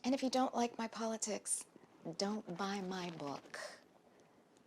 And if you don't like my politics, don't buy my book.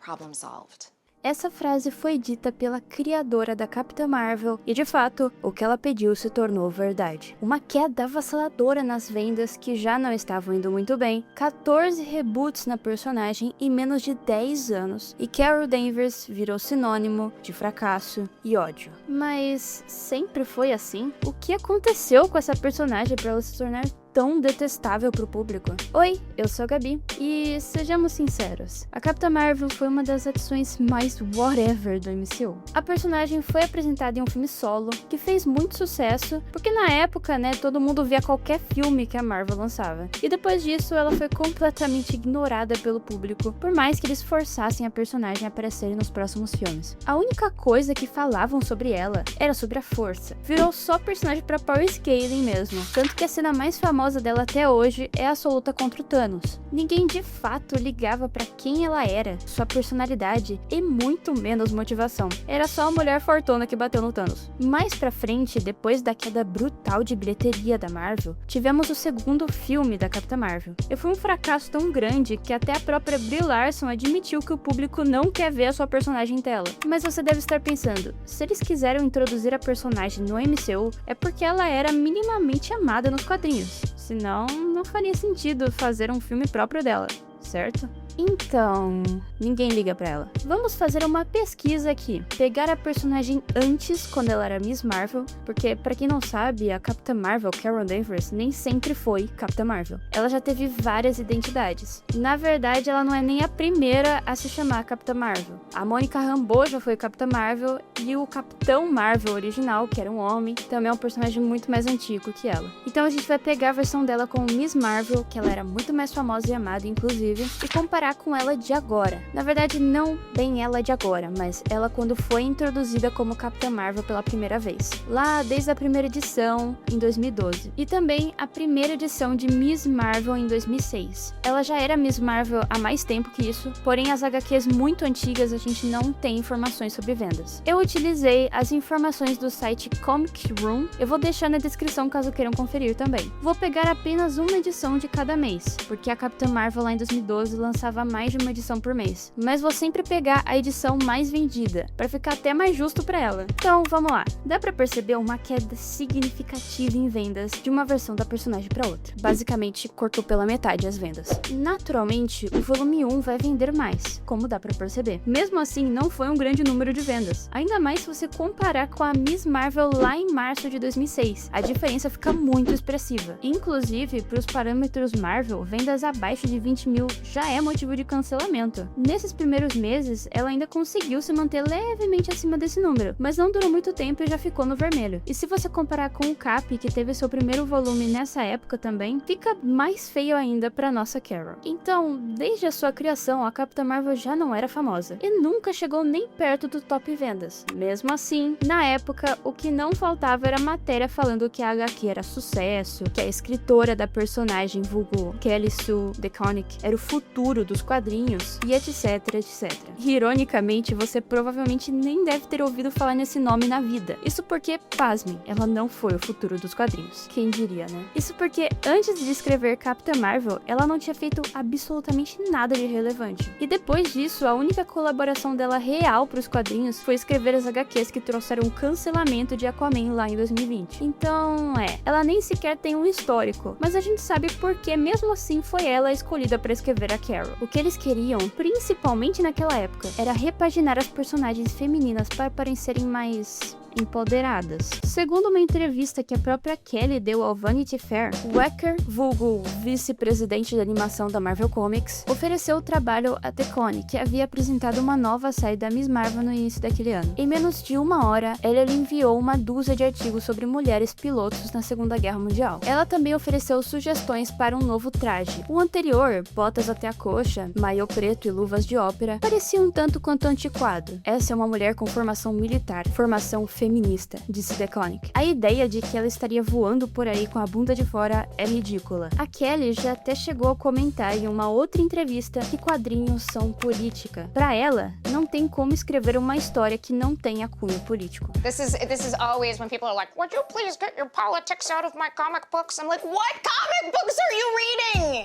Problem solved. Essa frase foi dita pela criadora da Capitã Marvel e, de fato, o que ela pediu se tornou verdade. Uma queda avassaladora nas vendas que já não estavam indo muito bem, 14 reboots na personagem em menos de 10 anos, e Carol Danvers virou sinônimo de fracasso e ódio. Mas sempre foi assim? O que aconteceu com essa personagem para ela se tornar tão detestável pro público? Oi, eu sou a Gabi, e sejamos sinceros, a Capitã Marvel foi uma das adições mais whatever do MCU. A personagem foi apresentada em um filme solo, que fez muito sucesso, porque na época, todo mundo via qualquer filme que a Marvel lançava. E depois disso, ela foi completamente ignorada pelo público, por mais que eles forçassem a personagem a aparecer nos próximos filmes. A única coisa que falavam sobre ela era sobre a força. Virou só personagem pra power scaling mesmo, tanto que a cena mais famosa dela até hoje é a sua luta contra o Thanos. Ninguém de fato ligava pra quem ela era, sua personalidade e muito menos motivação. Era só a mulher fortuna que bateu no Thanos. Mais pra frente, depois da queda brutal de bilheteria da Marvel, tivemos o segundo filme da Capitã Marvel. E foi um fracasso tão grande que até a própria Brie Larson admitiu que o público não quer ver a sua personagem em tela. Mas você deve estar pensando, se eles quiseram introduzir a personagem no MCU, é porque ela era minimamente amada nos quadrinhos. Senão, não faria sentido fazer um filme próprio dela, certo? Então, ninguém liga pra ela. Vamos fazer uma pesquisa aqui. Pegar a personagem antes, quando ela era Miss Marvel, porque, pra quem não sabe, a Capitã Marvel, Carol Danvers, nem sempre foi Capitã Marvel. Ela já teve várias identidades. Na verdade, ela não é nem a primeira a se chamar Capitã Marvel. A Mônica Rambeau já foi Capitã Marvel, e o Capitão Marvel original, que era um homem, também é um personagem muito mais antigo que ela. Então a gente vai pegar a versão dela com Miss Marvel, que ela era muito mais famosa e amada, inclusive, e comparar com ela de agora. Na verdade, não bem ela de agora, mas ela quando foi introduzida como Capitã Marvel pela primeira vez. Lá desde a primeira edição, em 2012. E também a primeira edição de Miss Marvel em 2006. Ela já era Miss Marvel há mais tempo que isso, porém as HQs muito antigas a gente não tem informações sobre vendas. Eu utilizei as informações do site Comic Room, eu vou deixar na descrição caso queiram conferir também. Vou pegar apenas uma edição de cada mês, porque a Capitã Marvel lá em 2012 lançava mais de uma edição por mês, mas vou sempre pegar a edição mais vendida, para ficar até mais justo para ela. Então, vamos lá. Dá para perceber uma queda significativa em vendas de uma versão da personagem para outra. Basicamente, cortou pela metade as vendas. Naturalmente, o volume 1 vai vender mais, como dá para perceber. Mesmo assim, não foi um grande número de vendas. Ainda mais se você comparar com a Miss Marvel lá em março de 2006. A diferença fica muito expressiva. Inclusive, para os parâmetros Marvel, vendas abaixo de 20 mil já é motivo de cancelamento. Nesses primeiros meses, ela ainda conseguiu se manter levemente acima desse número, mas não durou muito tempo e já ficou no vermelho. E se você comparar com o Cap, que teve seu primeiro volume nessa época também, fica mais feio ainda para nossa Carol. Então, desde a sua criação, a Capitã Marvel já não era famosa, e nunca chegou nem perto do top vendas. Mesmo assim, na época, o que não faltava era matéria falando que a HQ era sucesso, que a escritora da personagem, vulgo Kelly Sue DeConnick, era o futuro dos quadrinhos, e etc, etc. E, ironicamente, você provavelmente nem deve ter ouvido falar nesse nome na vida. Isso porque, pasmem, ela não foi o futuro dos quadrinhos. Quem diria, né? Isso porque, antes de escrever Capitã Marvel, ela não tinha feito absolutamente nada de relevante. E depois disso, a única colaboração dela real para os quadrinhos foi escrever as HQs que trouxeram o cancelamento de Aquaman lá em 2020. Então, ela nem sequer tem um histórico, mas a gente sabe porque mesmo assim foi ela a escolhida para escrever a Carol. O que eles queriam, principalmente naquela época, era repaginar as personagens femininas para parecerem mais empoderadas. Segundo uma entrevista que a própria Kelly deu ao Vanity Fair, Wacker, vulgo vice-presidente de animação da Marvel Comics, ofereceu o trabalho a DeConnick, que havia apresentado uma nova série da Miss Marvel no início daquele ano. Em menos de uma hora, ela lhe enviou uma dúzia de artigos sobre mulheres pilotos na Segunda Guerra Mundial. Ela também ofereceu sugestões para um novo traje. O anterior, botas até a coxa, maiô preto e luvas de ópera, parecia um tanto quanto antiquado. Essa é uma mulher com formação militar, formação feminista, disse DeConnick. A ideia de que ela estaria voando por aí com a bunda de fora é ridícula. A Kelly já até chegou a comentar em uma outra entrevista que quadrinhos são política. Para ela, não tem como escrever uma história que não tenha cunho político. This is always when people are like, would you please get your politics out of my comic books? I'm like, what comic books are you reading?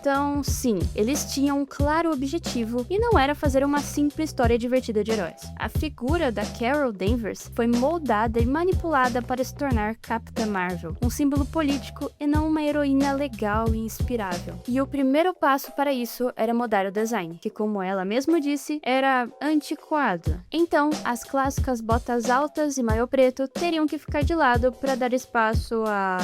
Então, sim, eles tinham um claro objetivo e não era fazer uma simples história divertida de heróis. A figura da Carol Danvers foi moldada e manipulada para se tornar Capitã Marvel, um símbolo político e não uma heroína legal e inspirável. E o primeiro passo para isso era mudar o design, que, como ela mesma disse, era antiquado. Então, as clássicas botas altas e maiô preto teriam que ficar de lado para dar espaço a...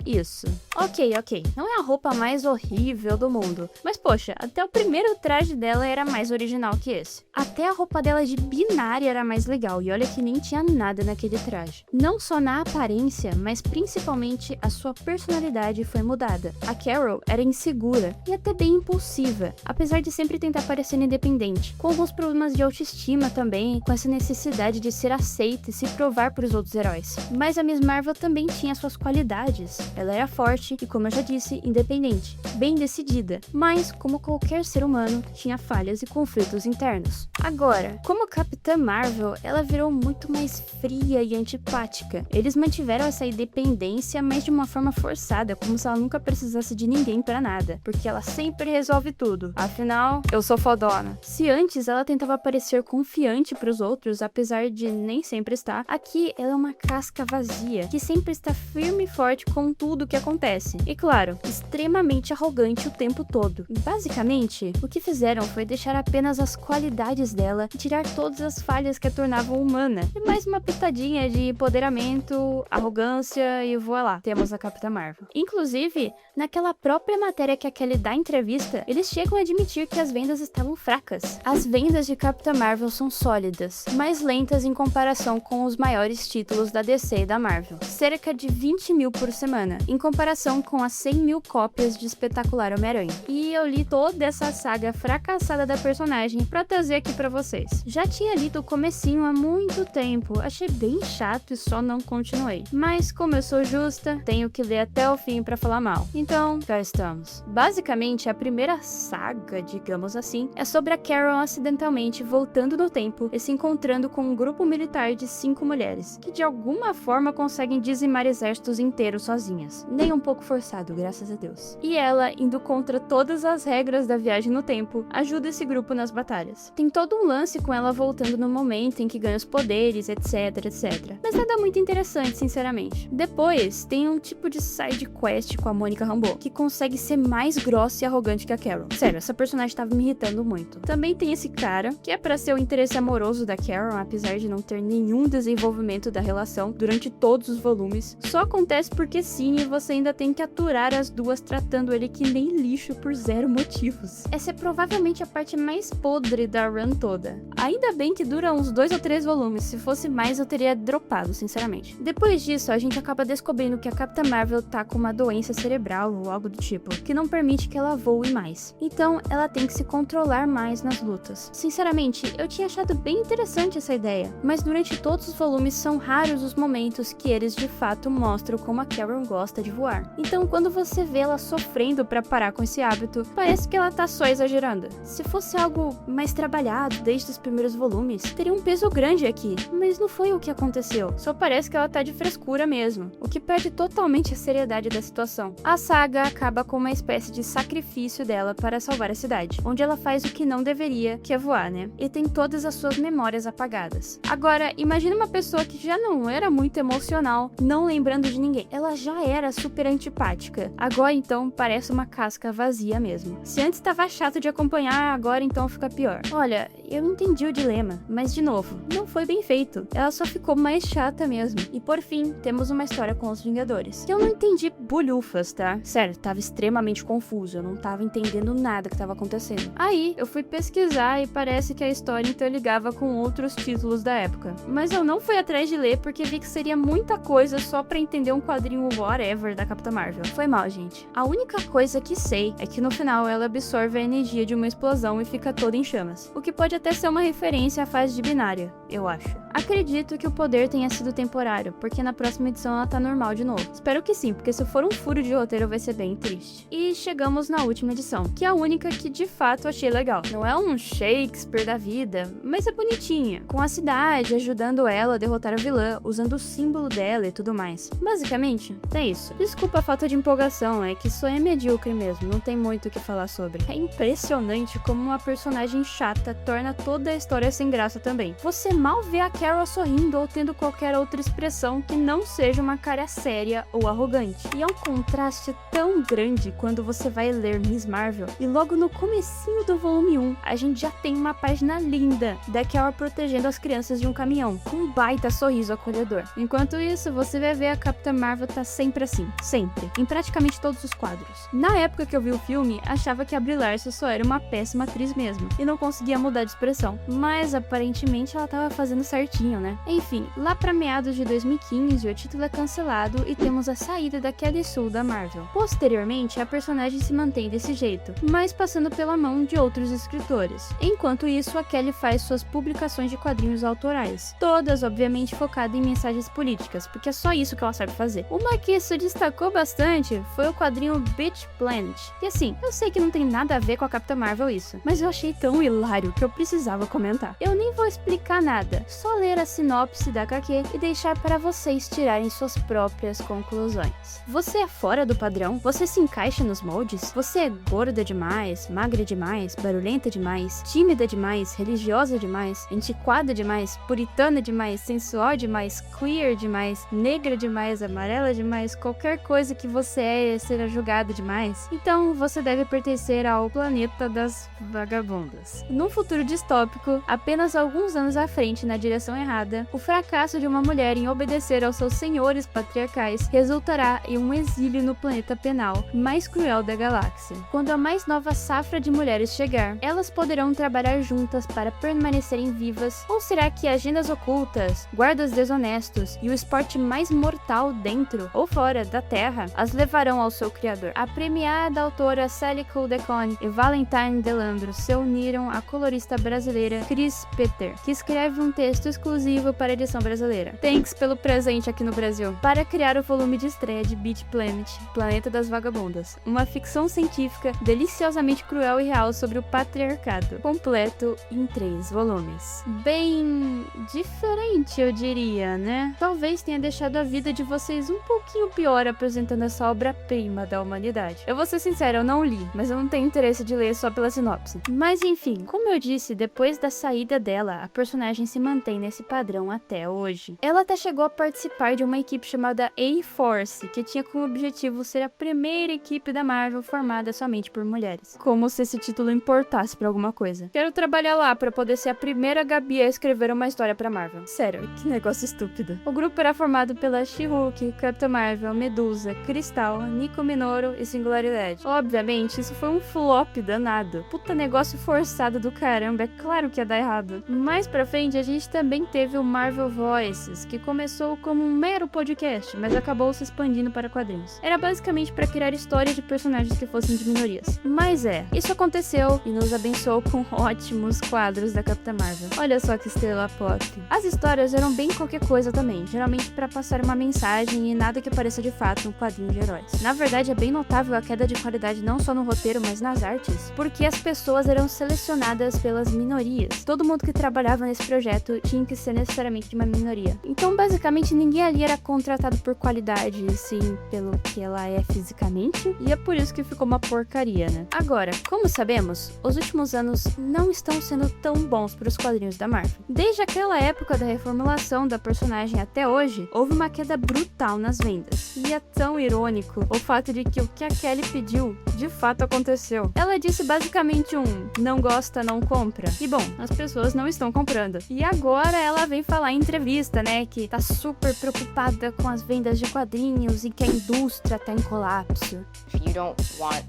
isso. Ok, não é a roupa mais horrível do mundo, mas poxa, até o primeiro traje dela era mais original que esse. Até a roupa dela de binária era mais legal, e olha que nem tinha nada naquele traje. Não só na aparência, mas principalmente a sua personalidade foi mudada. A Carol era insegura e até bem impulsiva, apesar de sempre tentar parecer independente, com alguns problemas de autoestima também, com essa necessidade de ser aceita e se provar para os outros heróis. Mas a Miss Marvel também tinha suas qualidades. Ela era forte e, como eu já disse, independente, bem decidida, mas, como qualquer ser humano, tinha falhas e conflitos internos. Agora, como Capitã Marvel, ela virou muito mais fria e antipática. Eles mantiveram essa independência, mas de uma forma forçada, como se ela nunca precisasse de ninguém pra nada, porque ela sempre resolve tudo. Afinal, eu sou fodona. Se antes ela tentava parecer confiante pros outros, apesar de nem sempre estar, aqui ela é uma casca vazia, que sempre está firme e forte com tudo que acontece. E claro, extremamente arrogante o tempo todo. Basicamente, o que fizeram foi deixar apenas as qualidades dela e tirar todas as falhas que a tornavam humana. E mais uma pitadinha de empoderamento, arrogância e voilá, temos a Capitã Marvel. Inclusive, naquela própria matéria que a Kelly dá em entrevista, eles chegam a admitir que as vendas estavam fracas. As vendas de Capitã Marvel são sólidas, mas lentas em comparação com os maiores títulos da DC e da Marvel. Cerca de 20 mil por semana, em comparação com as 100 mil cópias de Espetacular Homem-Aranha. E eu li toda essa saga fracassada da personagem pra trazer aqui pra vocês. Já tinha lido o comecinho há muito tempo, achei bem chato e só não continuei. Mas como eu sou justa, tenho que ler até o fim pra falar mal. Então, cá estamos. Basicamente, a primeira saga, digamos assim, é sobre a Carol acidentalmente voltando no tempo e se encontrando com um grupo militar de 5 mulheres, que de alguma forma conseguem dizimar exércitos inteiros sozinhas. Nem um pouco forçado, graças a Deus. E ela, indo contra todas as regras da viagem no tempo, ajuda esse grupo nas batalhas. Tem todo um lance com ela voltando no momento em que ganha os poderes, etc, etc. Mas nada muito interessante, sinceramente. Depois, tem um tipo de side quest com a Monica Rambeau, que consegue ser mais grossa e arrogante que a Carol. Sério, essa personagem tava me irritando muito. Também tem esse cara, que é pra ser o interesse amoroso da Carol, apesar de não ter nenhum desenvolvimento da relação durante todos os volumes. Só acontece porque sim, e você ainda tem que aturar as duas tratando ele que nem lixo por zero motivos. Essa é provavelmente a parte mais podre da run toda. Ainda bem que dura uns 2 ou 3 volumes, se fosse mais eu teria dropado, sinceramente. Depois disso, a gente acaba descobrindo que a Capitã Marvel tá com uma doença cerebral ou algo do tipo, que não permite que ela voe mais. Então, ela tem que se controlar mais nas lutas. Sinceramente, eu tinha achado bem interessante essa ideia, mas durante todos os volumes são raros os momentos que eles de fato mostram como a Carol gosta de voar. Então, quando você vê ela sofrendo pra parar com esse hábito, parece que ela tá só exagerando. Se fosse algo mais trabalhado desde os primeiros volumes, teria um peso grande aqui, mas não foi o que aconteceu. Só parece que ela tá de frescura mesmo, o que perde totalmente a seriedade da situação. A saga acaba com uma espécie de sacrifício dela para salvar a cidade, onde ela faz o que não deveria, que é voar, né? E tem todas as suas memórias apagadas. Agora, imagine uma pessoa que já não era muito emocional, não lembrando de ninguém. Ela já era super antipática. Agora, então, parece uma casca vazia mesmo. Se antes estava chato de acompanhar, agora então fica pior. Olha, eu entendi o dilema, mas de novo, não foi bem feito. Ela só ficou mais chata mesmo. E por fim, temos uma história com os Vingadores. Que eu não entendi bolhufas, tá? Sério, tava extremamente confuso. Eu não tava entendendo nada que tava acontecendo. Aí, eu fui pesquisar e parece que a história interligava com outros títulos da época. Mas eu não fui atrás de ler porque vi que seria muita coisa só pra entender um quadrinho whatever da Capitã Marvel. Foi mal, gente. A única coisa que sei é que no final ela absorve a energia de uma explosão e fica toda em chamas. O que pode até ser uma referência à fase de binária, eu acho. Acredito que o poder tenha sido temporário, porque na próxima edição ela tá normal de novo. Espero que sim, porque se for um furo de roteiro vai ser bem triste. E chegamos na última edição, que é a única que de fato achei legal. Não é um Shakespeare da vida, mas é bonitinha, com a cidade ajudando ela a derrotar a vilã, usando o símbolo dela e tudo mais. Basicamente, tem isso. Desculpa a falta de empolgação, é que só é medíocre mesmo, não tem muito o que falar sobre. É impressionante como uma personagem chata torna toda a história sem graça também. Você mal vê a Carol sorrindo ou tendo qualquer outra expressão que não seja uma cara séria ou arrogante. E é um contraste tão grande quando você vai ler Miss Marvel e logo no comecinho do volume 1, a gente já tem uma página linda da Carol protegendo as crianças de um caminhão, com um baita sorriso acolhedor. Enquanto isso, você vai ver a Capitã Marvel tá sempre assim, sempre, em praticamente todos os quadros. Na época que eu vi o filme, achava que a Brie Larson só era uma péssima atriz mesmo, e não conseguia mudar de expressão, mas aparentemente ela tava fazendo certinho, né? Enfim, lá pra meados de 2015, o título é cancelado e temos a saída da Kelly Sue da Marvel. Posteriormente, a personagem se mantém desse jeito, mas passando pela mão de outros escritores. Enquanto isso, a Kelly faz suas publicações de quadrinhos autorais, todas obviamente focadas em mensagens políticas, porque é só isso que ela sabe fazer. Uma que se destacou bastante foi o quadrinho Beach Planet, e assim, eu sei que não tem nada a ver com a Capitã Marvel isso, mas eu achei tão hilário que eu precisava comentar. Eu nem vou explicar nada, só ler a sinopse da HQ e deixar para vocês tirarem suas próprias conclusões. Você é fora do padrão? Você se encaixa nos moldes? Você é gorda demais, magra demais, barulhenta demais, tímida demais, religiosa demais, antiquada demais, puritana demais, sensual demais, queer demais, negra demais, amarela demais, qualquer coisa que você é será julgada demais? Então você deve pertencer ao planeta das vagabundas. Num futuro distópico, apenas alguns anos à frente na direção errada, o fracasso de uma mulher em obedecer aos seus senhores patriarcais resultará em um exílio no planeta penal mais cruel da galáxia. Quando a mais nova safra de mulheres chegar, elas poderão trabalhar juntas para permanecerem vivas? Ou será que agendas ocultas, guardas desonestos e o esporte mais mortal dentro ou fora da Terra as levarão ao seu criador? A premiada autora Sally Kildecon e Valentine Delandro se uniram à colorista brasileira Cris Peter, que escreve um texto exclusivo para a edição brasileira. Thanks pelo presente aqui no Brasil. Para criar o volume de estreia de Beach Planet, Planeta das Vagabundas, uma ficção científica deliciosamente cruel e real sobre o patriarcado, completo em 3 volumes. Bem diferente, eu diria, né? Talvez tenha deixado a vida de vocês um pouquinho pior apresentando essa obra-prima da humanidade. Eu vou ser sincera, eu não li, mas eu não tenho interesse de ler só pela sinopse. Mas enfim, como eu disse, depois da saída dela, a personagem se mantém nesse padrão até hoje. Ela até chegou a participar de uma equipe chamada A-Force, que tinha como objetivo ser a primeira equipe da Marvel formada somente por mulheres. Como se esse título importasse pra alguma coisa. Quero trabalhar lá pra poder ser a primeira Gabi a escrever uma história pra Marvel. Sério, que negócio estúpido. O grupo era formado pela She-Hulk, Capitã Marvel, Medusa, Cristal, Nico Minoru e Singularidade. Obviamente, isso foi um flop danado. Puta negócio forçado do caramba, é claro que ia dar errado. Mais pra frente, a gente também teve o Marvel Voices, que começou como um mero podcast, mas acabou se expandindo para quadrinhos. Era basicamente para criar histórias de personagens que fossem de minorias. Mas isso aconteceu e nos abençoou com ótimos quadros da Capitã Marvel. Olha só que estrela pop. As histórias eram bem qualquer coisa também, geralmente para passar uma mensagem e nada que pareça de fato um quadrinho de heróis. Na verdade, é bem notável a queda de qualidade não só no roteiro, mas nas artes, porque as pessoas eram selecionadas pelas minorias. Todo mundo que trabalhava nesse projeto tinha que ser necessariamente de uma minoria. Então, basicamente, ninguém ali era contratado por qualidade, sim, pelo que ela é fisicamente, e é por isso que ficou uma porcaria, né? Agora, como sabemos, os últimos anos não estão sendo tão bons para os quadrinhos da Marvel. Desde aquela época da reformulação da personagem até hoje, houve uma queda brutal nas vendas. E é tão irônico o fato de que o que a Kelly pediu, de fato aconteceu. Ela disse basicamente não gosta, não compra. E bom, as pessoas não estão comprando. E agora ela vem falar em entrevista, né, que tá super preocupada com as vendas de quadrinhos e que a indústria tá em colapso. If you don't want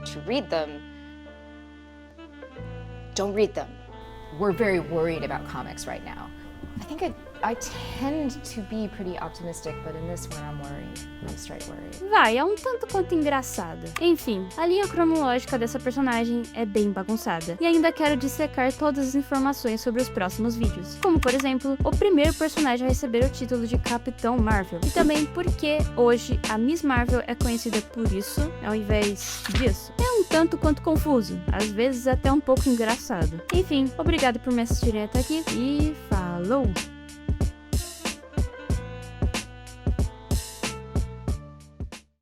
to read them, don't read them. We're very worried about comics right now. I think I tend to be pretty optimistic, but in this one I'm worried. I'm straight worried. Vai, é um tanto quanto engraçado. Enfim, a linha cronológica dessa personagem é bem bagunçada. E ainda quero dissecar todas as informações sobre os próximos vídeos. Como, por exemplo, o primeiro personagem a receber o título de Capitão Marvel. E também porque hoje a Miss Marvel é conhecida por isso, ao invés disso. É um tanto quanto confuso, às vezes até um pouco engraçado. Enfim, obrigado por me assistirem até aqui e falou!